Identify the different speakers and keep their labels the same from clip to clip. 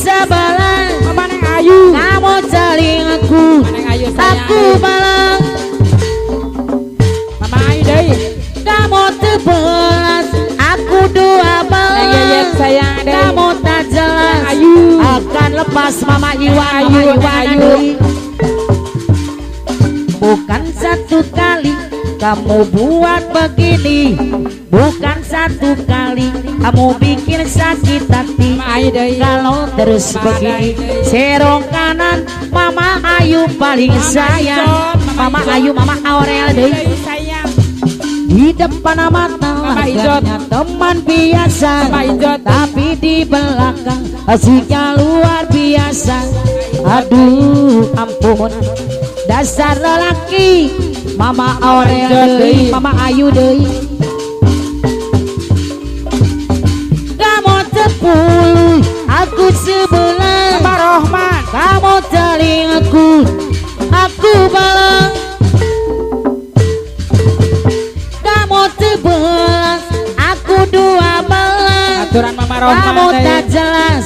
Speaker 1: sebelah
Speaker 2: Mama Neng Ayu
Speaker 1: kamu celingku
Speaker 2: Mama Neng Ayu sayang
Speaker 1: aku malah
Speaker 2: Mama Ayu deh
Speaker 1: kamu terbelas aku dua
Speaker 2: Neng Yeyet
Speaker 1: belas
Speaker 2: sayang deh
Speaker 1: kamu tak jelas
Speaker 2: Ayu
Speaker 1: akan lepas Mama Iwan
Speaker 2: Ayu,
Speaker 1: Mama Iwan
Speaker 2: Ayu.
Speaker 1: aduh. Bukan satu kali kamu buat begini, bukan satu kali kamu bikin sakit hati.
Speaker 2: Mama Ayu deh
Speaker 1: Kalau terus
Speaker 2: Mama
Speaker 1: begini,
Speaker 2: Ayu.
Speaker 1: serong kanan Mama Ayu paling
Speaker 2: Mama
Speaker 1: sayang.
Speaker 2: Ijot,
Speaker 1: Mama
Speaker 2: Ijot.
Speaker 1: Ayu, Mama Aurel deh.
Speaker 2: sayang
Speaker 1: Di depan mata
Speaker 2: Mama Ijot.
Speaker 1: laganya teman biasa,
Speaker 2: Mama Ijot.
Speaker 1: tapi di belakang asiknya luar biasa. Aduh ampun, dasar lelaki Mama Aurel
Speaker 2: Ijot
Speaker 1: deui,
Speaker 2: deui.
Speaker 1: Mama Ayu deui. Kamu sepuluh, aku sebelah.
Speaker 2: Mama Rohman
Speaker 1: Kamu telingaku, aku balang. Kamu sebelas, aku dua belas.
Speaker 2: aturan Mama
Speaker 1: Kamu
Speaker 2: Rohman
Speaker 1: tak
Speaker 2: deh
Speaker 1: jelas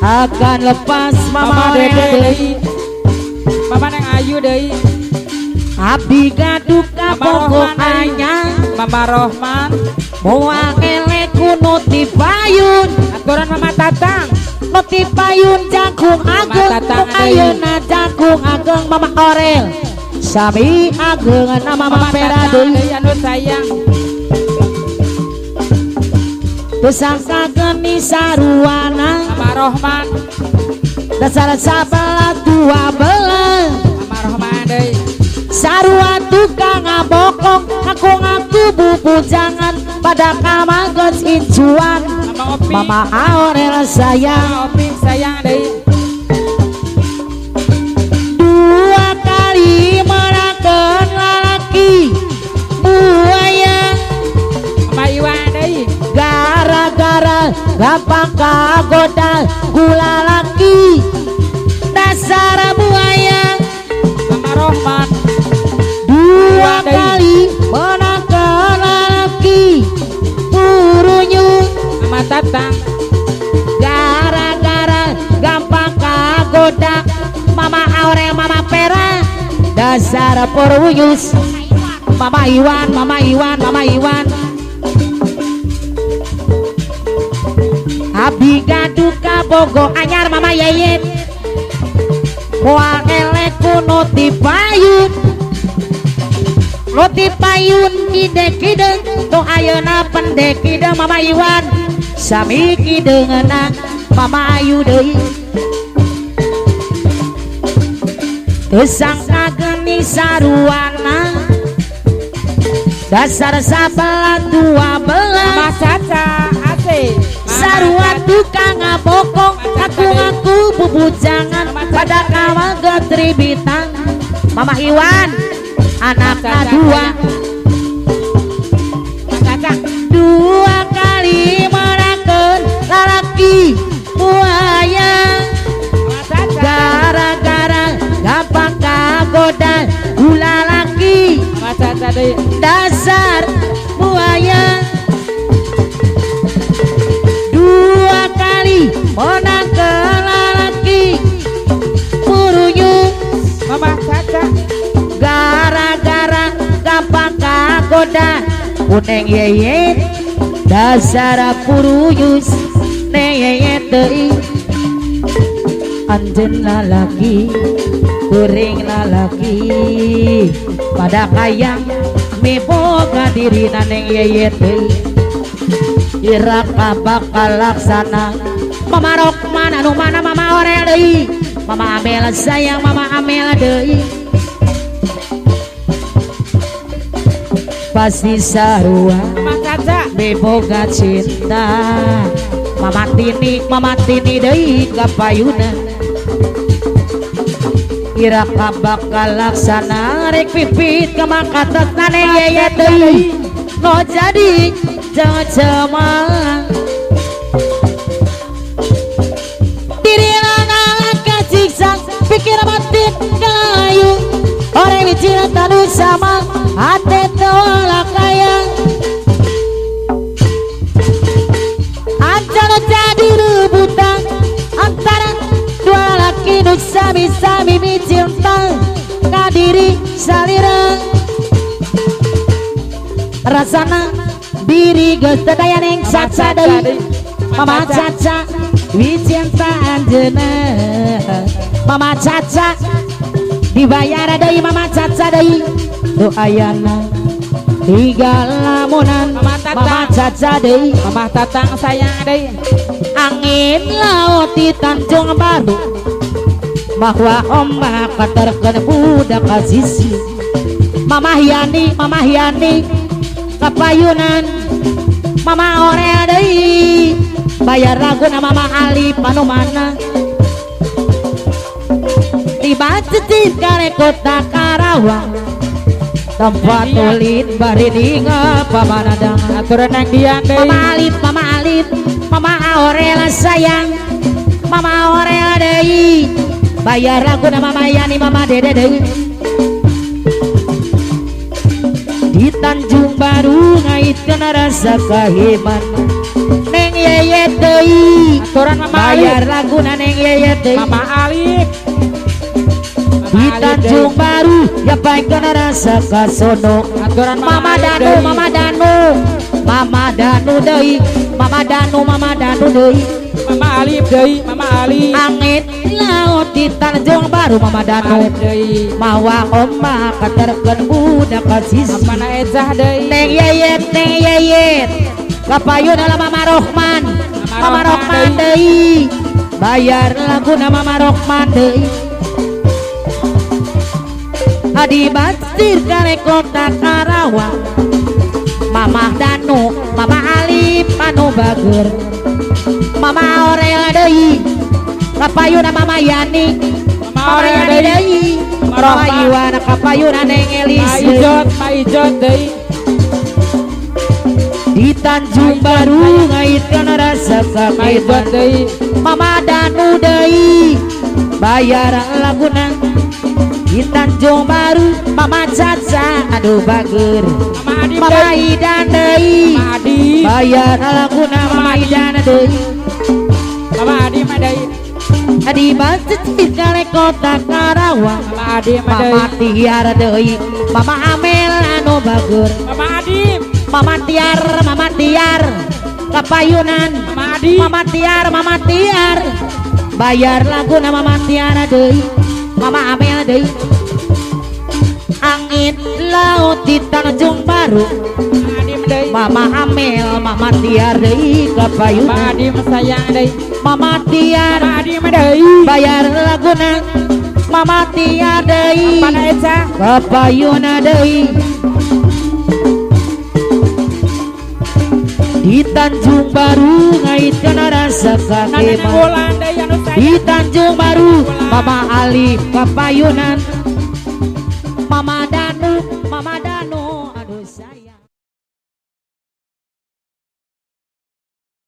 Speaker 1: akan lepas
Speaker 2: Mama
Speaker 1: Mama
Speaker 2: Dede
Speaker 1: Aurel.
Speaker 2: deh Mama Neng Ayu deh
Speaker 1: Abdi gaduh ka
Speaker 2: Mama
Speaker 1: pokok
Speaker 2: Rohman deh
Speaker 1: anyang,
Speaker 2: Mama Rohman
Speaker 1: moal eleku nuti payun.
Speaker 2: aturan Mama Tatang
Speaker 1: Nuti payun jagung ageng,
Speaker 2: Tatang
Speaker 1: nu ayeuna jagung ageng Mama Aurel. Sami ageng nama Mama Pera
Speaker 2: Tatang
Speaker 1: deui.
Speaker 2: deh anu sayang
Speaker 1: Besangka geni saruana,
Speaker 2: Mama Rohman
Speaker 1: dasar sabelah dua belah.
Speaker 2: Mama Rohman deh
Speaker 1: Sarua tukang ngabokong, aku ngaku bubu jangan pada kamagos incuan.
Speaker 2: Mama Opi
Speaker 1: Mama Aurel sayang,
Speaker 2: Mama Opi sayang deh
Speaker 1: dua kali merakeun lalaki buaya.
Speaker 2: Mama Iwan deh
Speaker 1: Gara-gara gampang kagoda gula laki, dasar buaya.
Speaker 2: Mama Rohman
Speaker 1: Dua
Speaker 2: Deui.
Speaker 1: kali menangkan laki burunya.
Speaker 2: Mama Tatang
Speaker 1: Gara-gara gampang kagoda Mama Aurel, Mama Pera, dasar peruyus. Mama Iwan, Mama Iwan, Mama Iwan. Abi gaduh ka bogo anyar Mama Yeyet, moal eleku nuti payun. Nuti payun kide-kide, nu ayeuna pendek kide Mama Iwan. Sami kideungeuna Mama Ayu deui. Teu sangka geni saruana, dasar sabelah dua belah.
Speaker 2: Mama Caca Asih
Speaker 1: Sarua tukang ngabokong, aku ngaku bubujangan pada kawal getri bintang. Mama Iwan, anak kedua,
Speaker 2: Caca
Speaker 1: dua kali merakeun lalaki buaya.
Speaker 2: Mama Caca
Speaker 1: Gara-gara gampang kagoda gula laki,
Speaker 2: Mama Caca deh
Speaker 1: dasar buaya. Dua kali menangkan lalaki burunya.
Speaker 2: Mama Caca
Speaker 1: Gara-gara gampang kagoda Neng Yeyet, dasar puruyus. Neng Yeyet deui. Anjeun lalaki, kuring lalaki, pada kayang miboga dirina Neng Yeyet deui. Iraka bakal laksana Mama Rohman anu mana Mama Aurel deui. Mama Amel sayang Mama Amel deui. Pasti sarua
Speaker 2: Mama Caca
Speaker 1: beboga cinta. Mama Tini deui ka payuna. Iraka bakal laksana rek pipit ka makatet Neng Yeyet deui. No jadi jangan cemang diri lanang kaciksa pikir mati kayu orang bicira tadu sama hati tolak kaya anjana jadi rebutan antara untuk sami-sami cinta kadiri salira rasana diri geus teu daya ning Caca deui Mama Caca wicinta anjeunna Mama Caca dibayar deui Mama Caca deui tu ayana tiga lamunan Mama Caca deui
Speaker 2: Mama Tatang sayang deui
Speaker 1: angin laut di Tanjung Baru bahwa ombak katerkeun budak kasisi Mama Hiani kapayunan Mama Orel deui bayar laguna Mama Ali Panumana tiba cicit kare kota Karawang tempat tulit bari di ngapamanadang
Speaker 2: aturan yang dian deui
Speaker 1: Mama Alif Mama Aurel sayang Mama Aurel deui bayar laguna Mama Yani Mama Dede deui di Tanjung Baru ngaitkeun rasa kahiman Neng Yeye deui
Speaker 2: aturan Mama
Speaker 1: bayar
Speaker 2: Alif
Speaker 1: laguna Neng Yeye deui
Speaker 2: Mama Alif
Speaker 1: di Tanjung Baru ya paikeun rasa kasono
Speaker 2: aturan
Speaker 1: Mama Danu
Speaker 2: deui.
Speaker 1: Mama Danu deui Mama Danu deui
Speaker 2: Mama Alif deui Mama Alif
Speaker 1: angin laut di Tanjung Baru Mama Danu
Speaker 2: Alif deui
Speaker 1: mawa ombak katerkeun budak kasisi
Speaker 2: Mana Ejah deui
Speaker 1: Neng Yeyet kapayun Mama Rohman Mama Rohman deui bayar laguna Mama Rohman deui Adi Bastir kare kota Karawang Mama Danu Mama Alif anu bager Mama Aurel deui kapayun Mama Yani
Speaker 2: Mama
Speaker 1: Mama
Speaker 2: Aurel
Speaker 1: Yani
Speaker 2: deui
Speaker 1: deui Mama Iwan kapayun Neng Elis
Speaker 2: Ma Ijot deui
Speaker 1: di Tanjung Baru ngaitkeun rasa
Speaker 2: Ma Ijot
Speaker 1: kakiman
Speaker 2: deui
Speaker 1: Mama Danu deui bayar laguna di Tanjung Baru Mama Caca aduh bager
Speaker 2: Mama Adib
Speaker 1: Mama
Speaker 2: deui
Speaker 1: Idan deui
Speaker 2: Mama Adib
Speaker 1: bayar laguna Mama Idan deui
Speaker 2: Mama Adib deui
Speaker 1: adi basicit kare kota Karawang
Speaker 2: Mama Adib
Speaker 1: Mama
Speaker 2: deui
Speaker 1: Tiar deui Mama Amel anu bager
Speaker 2: Mama Adib
Speaker 1: Mama Tiar kapayunan
Speaker 2: Mama Adib
Speaker 1: Mama Tiar bayar laguna Mama Tiar deui Mama Amel deui angin laut di Tanjung Baru
Speaker 2: Mama Adib deui
Speaker 1: Mama Amel Mama Tiar deui
Speaker 2: Mama
Speaker 1: kapayunan
Speaker 2: Adib sayang deui
Speaker 1: Mama Tiar
Speaker 2: Mama Adib deui
Speaker 1: bayar laguna Mama Tiar deui
Speaker 2: Mana Ejah
Speaker 1: kapayunan deui di Tanjung Baru ngaitkeun rasa
Speaker 2: Nana
Speaker 1: kakiman
Speaker 2: Wulan deui anu sayang
Speaker 1: di Tanjung Baru Mama Ali kapayunan Mama Danu